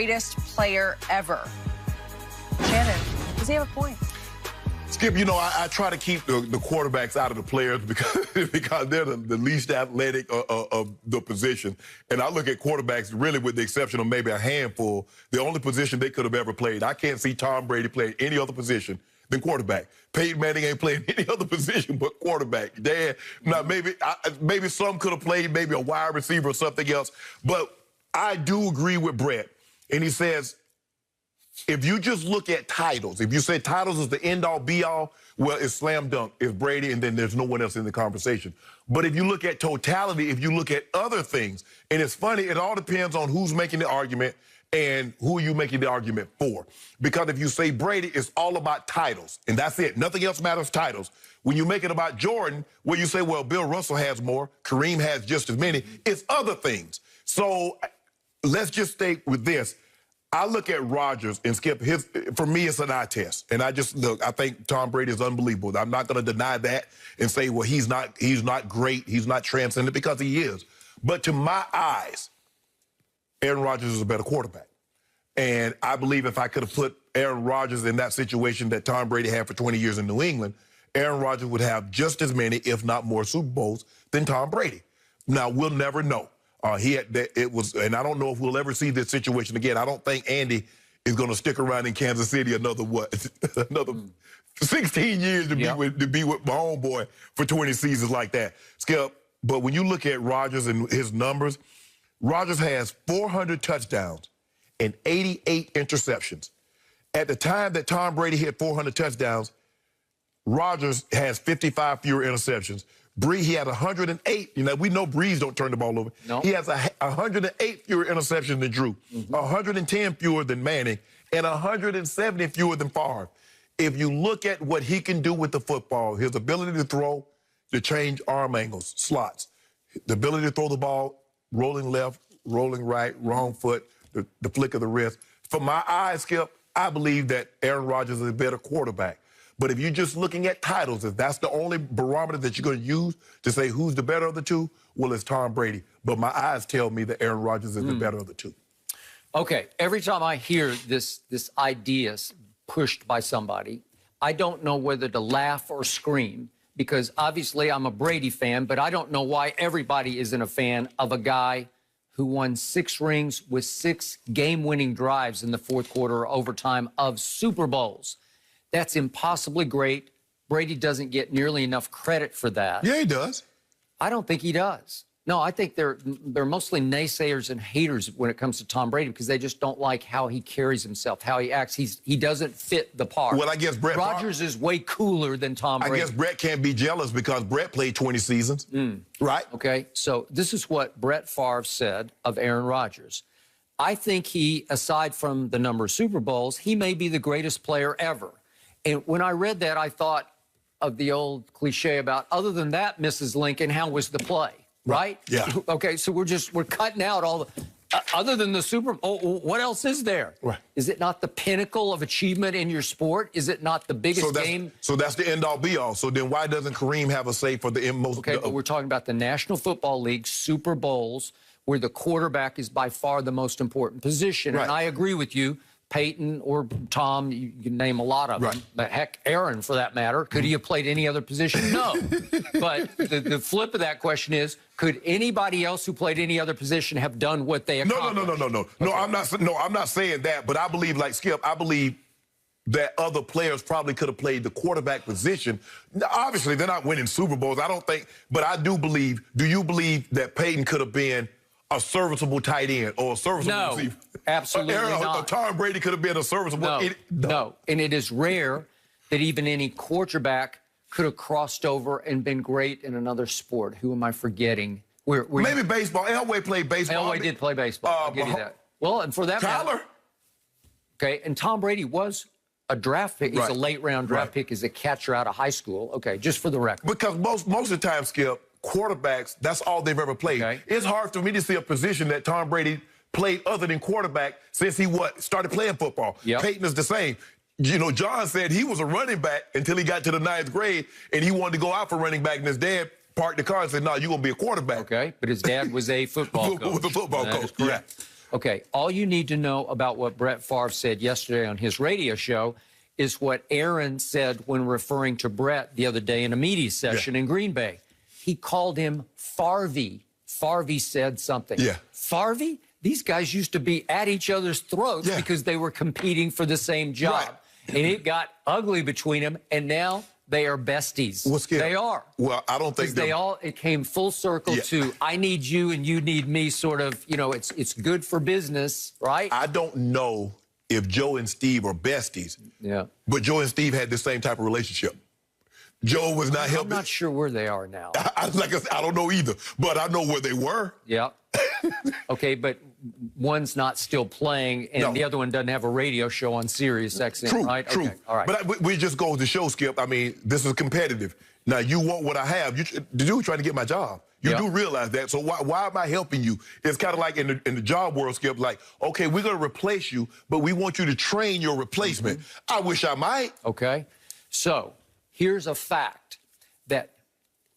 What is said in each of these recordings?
greatest player ever. Shannon, does he have a point? Skip, you know, I try to keep the quarterbacks out of the players because they're the least athletic of the position. And I look at quarterbacks really with the exception of maybe a handful, the only position they could have ever played. I can't see Tom Brady play any other position than quarterback. Peyton Manning ain't playing any other position but quarterback. Now maybe some could have played maybe a wide receiver or something else. But I do agree with Brett. And he says, if you just look at titles, if you say titles is the end-all, be-all, well, it's slam dunk. It's Brady, and then there's no one else in the conversation. But if you look at totality, if you look at other things, and it's funny, it all depends on who's making the argument and who are you making the argument for. Because if you say Brady, it's all about titles, and that's it. Nothing else matters, titles. When you make it about Jordan, where you say, well, Bill Russell has more, Kareem has just as many, it's other things. So let's just stay with this. I look at Rodgers and Skip, for me, it's an eye test. And I think Tom Brady is unbelievable. I'm not going to deny that and say, well, he's not great, he's not transcendent, because he is. But to my eyes, Aaron Rodgers is a better quarterback. And I believe if I could have put Aaron Rodgers in that situation that Tom Brady had for 20 years in New England, Aaron Rodgers would have just as many, if not more, Super Bowls than Tom Brady. Now, we'll never know. And I don't know if we'll ever see this situation again. I don't think Andy is going to stick around in Kansas City another 16 years to be with my homeboy for 20 seasons like that. Skip, but when you look at Rodgers and his numbers, Rodgers has 400 touchdowns and 88 interceptions. At the time that Tom Brady hit 400 touchdowns, Rodgers has 55 fewer interceptions. He had 108. You know, we know Breeze don't turn the ball over. No. He has 108 fewer interceptions than Drew, 110 fewer than Manning, and 170 fewer than Favre. If you look at what he can do with the football, his ability to throw, to change arm angles, slots, the ability to throw the ball, rolling left, rolling right, wrong foot, the flick of the wrist. From my eyes, Skip, I believe that Aaron Rodgers is a better quarterback. But if you're just looking at titles, if that's the only barometer that you're going to use to say who's the better of the two, well, it's Tom Brady. But my eyes tell me that Aaron Rodgers is the better of the two. Okay, every time I hear this idea pushed by somebody, I don't know whether to laugh or scream, because obviously I'm a Brady fan, but I don't know why everybody isn't a fan of a guy who won 6 rings with 6 game-winning drives in the fourth quarter or overtime of Super Bowls. That's impossibly great. Brady doesn't get nearly enough credit for that. Yeah, he does. I don't think he does. No, I think they're mostly naysayers and haters when it comes to Tom Brady, because they just don't like how he carries himself, how he acts. He doesn't fit the part. Well, I guess Rodgers is way cooler than Tom Brady. I guess Brett can't be jealous because Brett played 20 seasons, right? Okay, so this is what Brett Favre said of Aaron Rodgers. I think he, aside from the number of Super Bowls, he may be the greatest player ever. And when I read that, I thought of the old cliche about, other than that, Mrs. Lincoln, how was the play, right? Yeah. Okay, so we're cutting out all the, other than the Super Bowl, what else is there? Right. Is it not the pinnacle of achievement in your sport? Is it not the biggest game? So that's the end-all, be-all. So then why doesn't Kareem have a say for the most? Okay, but we're talking about the National Football League Super Bowls, where the quarterback is by far the most important position. Right. And I agree with you. Peyton or Tom, you can name a lot of them. But heck, Aaron, for that matter, could he have played any other position? No. But the flip of that question is, could anybody else who played any other position have done what they accomplished? No. Okay. I'm not saying that. But I believe, like Skip, I believe that other players probably could have played the quarterback position. Obviously, they're not winning Super Bowls. I don't think. But I do believe. Do you believe that Peyton could have been a serviceable tight end or a serviceable receiver? Absolutely not. Tom Brady could have been a serviceable. No. And it is rare that even any quarterback could have crossed over and been great in another sport. Who am I forgetting? Maybe baseball. Elway played baseball. Elway did play baseball. I'll give you that. Well, and for that matter. Okay, and Tom Brady was a draft pick. He's a late-round draft pick as a catcher out of high school. Okay, just for the record. Because most of the time, Skip, quarterbacks, that's all they've ever played. Okay. It's hard for me to see a position that Tom Brady played other than quarterback since he started playing football. Yep. Peyton is the same. You know, John said he was a running back until he got to the 9th grade, and he wanted to go out for running back, and his dad parked the car and said, no, you're going to be a quarterback. Okay, but his dad was a football coach. Was a football coach, yeah. Okay, all you need to know about what Brett Favre said yesterday on his radio show is what Aaron said when referring to Brett the other day in a media session in Green Bay. He called him Farvey. Farvey said something. Yeah. Farvey? These guys used to be at each other's throats because they were competing for the same job. Right. And it got ugly between them, and now they are besties. What's Skip? They are. Well, I don't think it came full circle to I need you and you need me, sort of, you know, it's good for business, right? I don't know if Joe and Steve are besties. Yeah. But Joe and Steve had the same type of relationship. Joe was not helping. I'm not sure where they are now. I don't know either, but I know where they were. Yeah. Okay, but one's not still playing, and the other one doesn't have a radio show on Sirius XM, right? True. Okay, all right. But we just go to show, Skip. I mean, this is competitive. Now, you want what I have. The dude trying to get my job. You do realize that. So why am I helping you? It's kind of like in the job world, Skip, like, okay, we're going to replace you, but we want you to train your replacement. I wish I might. Okay. So here's a fact that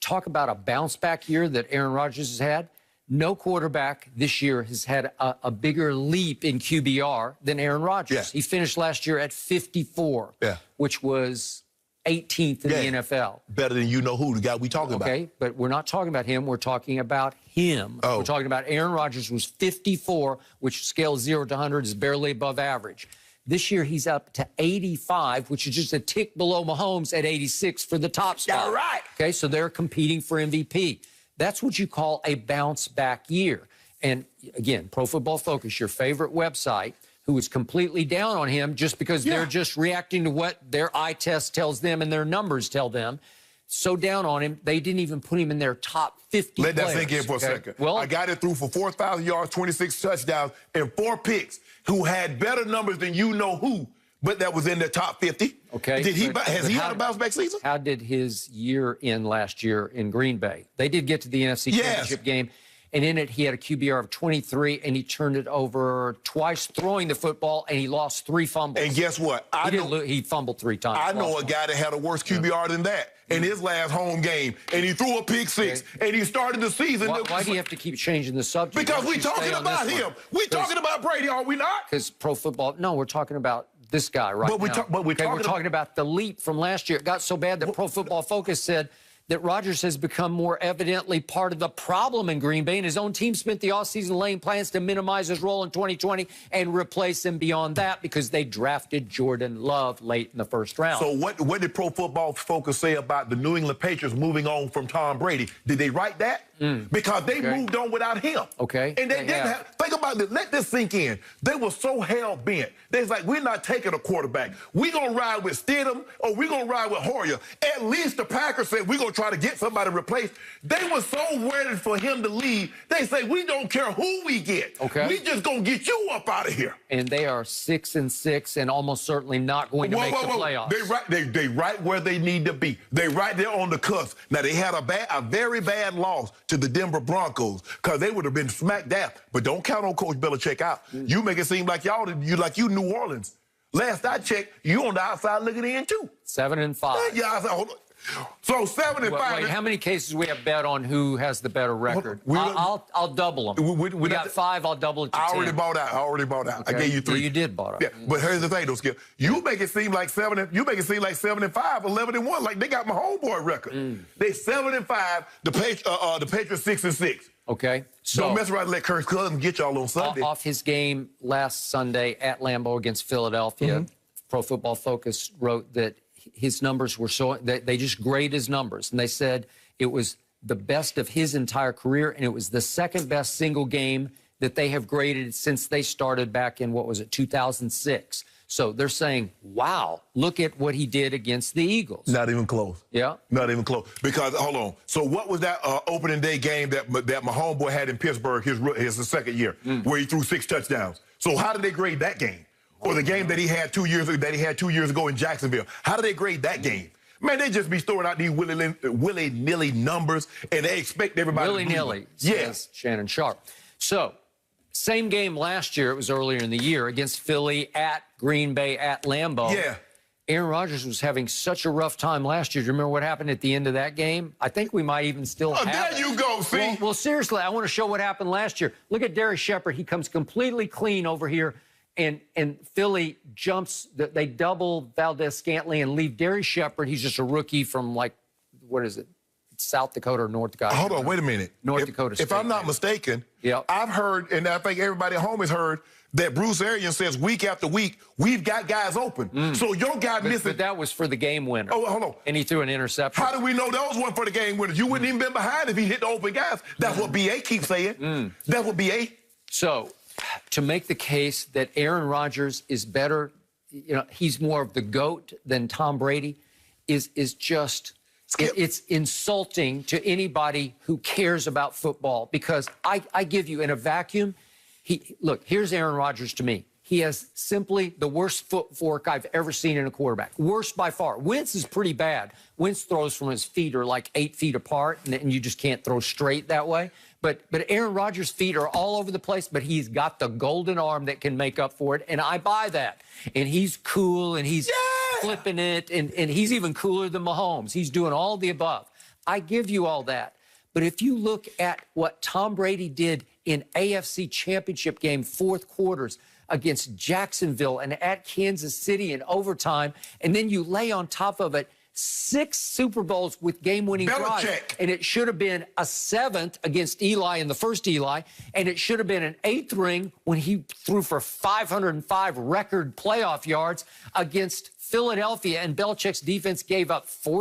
talk about a bounce back year that Aaron Rodgers has had. No quarterback this year has had a bigger leap in QBR than Aaron Rodgers. Yeah. He finished last year at 54, which was 18th in the NFL. Better than you-know-who, the guy we talking about. Okay, but we're not talking about him. We're talking about him. Oh. We're talking about Aaron Rodgers was 54, which scale 0 to 100 is barely above average. This year, he's up to 85, which is just a tick below Mahomes at 86 for the top spot. All right. Okay, so they're competing for MVP. That's what you call a bounce-back year. And, again, Pro Football Focus, your favorite website, who is completely down on him just because they're just reacting to what their eye test tells them and their numbers tell them. So down on him, they didn't even put him in their top 50 Let players. that sink in for a second. Well, I got it through for 4,000 yards, 26 touchdowns, and 4 picks, who had better numbers than you-know-who, but that was in the top 50. Okay. Has he had a bounce-back season? How did his year end last year in Green Bay? They did get to the NFC Championship game, and in it he had a QBR of 23, and he turned it over twice throwing the football, and he lost 3 fumbles. And guess what? He fumbled 3 times. I know a guy that had a worse QBR than that in his last home game, and he threw a pick 6, and he started the season. Why do you have to keep changing the subject? Because we're talking about him. We're talking about Brady, are we not? Because pro football, no, we're talking about this guy right now. We're talking about the leap from last year. It got so bad that Pro Football Focus said that Rodgers has become more evidently part of the problem in Green Bay, and his own team spent the offseason laying plans to minimize his role in 2020 and replace him beyond that because they drafted Jordan Love late in the first round. So what did Pro Football Focus say about the New England Patriots moving on from Tom Brady? Did they write that? Because they moved on without him. Okay. And they didn't have, think about this, let this sink in. They were so hell-bent. They was like, we're not taking a quarterback. We're going to ride with Stidham or we're going to ride with Hoyer. At least the Packers said, we're going to try to get somebody replaced. They were so ready for him to leave. They say, we don't care who we get. Okay. We just going to get you up out of here. And they are 6-6 and almost certainly not going to make the playoffs. They right where they need to be. They right there on the cusp. Now, they had a very bad loss to the Denver Broncos because they would have been smacked down. But don't count on Coach Belichick out. You make it seem like you New Orleans. Last I checked, you on the outside looking in too. 7-5. Yeah, hold on. So 7-5. Wait, how many cases we have bet on who has the better record? I'll double them. We got 5. I'll double it to 10. I already bought out. Okay. I gave you 3. Yeah, you did bought out. Yeah, but here's the thing, though, Skip. You make it seem like 7-5, 11-1. Like they got my homeboy record. They 7-5. The Patriots 6-6. Okay. So don't mess around and let Kirk Cousins get y'all on Sunday. Off his game last Sunday at Lambeau against Philadelphia, Pro Football Focus wrote that his numbers were they just grade his numbers. And they said it was the best of his entire career, and it was the second best single game that they have graded since they started back in, 2006. So they're saying, wow, look at what he did against the Eagles. Not even close. Yeah. Not even close. Because, hold on. So what was that opening day game that my homeboy had in Pittsburgh his second year, where he threw 6 touchdowns? So how did they grade that game? Or the game that he had 2 years ago in Jacksonville? How did they grade that game? Man, they just be throwing out these willy-nilly numbers, and they expect everybody to willy-nilly, says Shannon Sharp. So, same game last year, it was earlier in the year, against Philly, at Green Bay, at Lambeau. Yeah. Aaron Rodgers was having such a rough time last year. Do you remember what happened at the end of that game? I think we might even still have there it. you go, see? Well, seriously, I want to show what happened last year. Look at Darius Shepard. He comes completely clean over here, and Philly jumps. They double Valdez-Scantling and leave Darius Shepard. He's just a rookie from, like, what is it, South Dakota or North Dakota? Hold on, wait a minute. North Dakota State. If I'm not mistaken, Yep. I've heard, and I think everybody at home has heard, that Bruce Arians says week after week, we've got guys open. So your guy missing. But that was for the game winner. Oh, hold on. And he threw an interception. How do we know those weren't for the game winners? You wouldn't even been behind if he hit the open guys. That's what BA keeps saying. That's what BA. So, to make the case that Aaron Rodgers is better, you know, he's more of the GOAT than Tom Brady, is just, it's insulting to anybody who cares about football, because I give you, in a vacuum, look, here's Aaron Rodgers to me. He has simply the worst footwork I've ever seen in a quarterback. Worst by far. Wentz is pretty bad. Wentz throws from his feet are like 8 feet apart, and you just can't throw straight that way. But Aaron Rodgers' feet are all over the place, but he's got the golden arm that can make up for it, and I buy that. And he's cool, and he's flipping it, and he's even cooler than Mahomes. He's doing all the above. I give you all that. But if you look at what Tom Brady did in AFC Championship game fourth quarters against Jacksonville and at Kansas City in overtime, and then you lay on top of it 6 Super Bowls with game-winning drives, and it should have been a 7th against Eli in the first Eli, and it should have been an 8th ring when he threw for 505 record playoff yards against Philadelphia, and Belichick's defense gave up 40.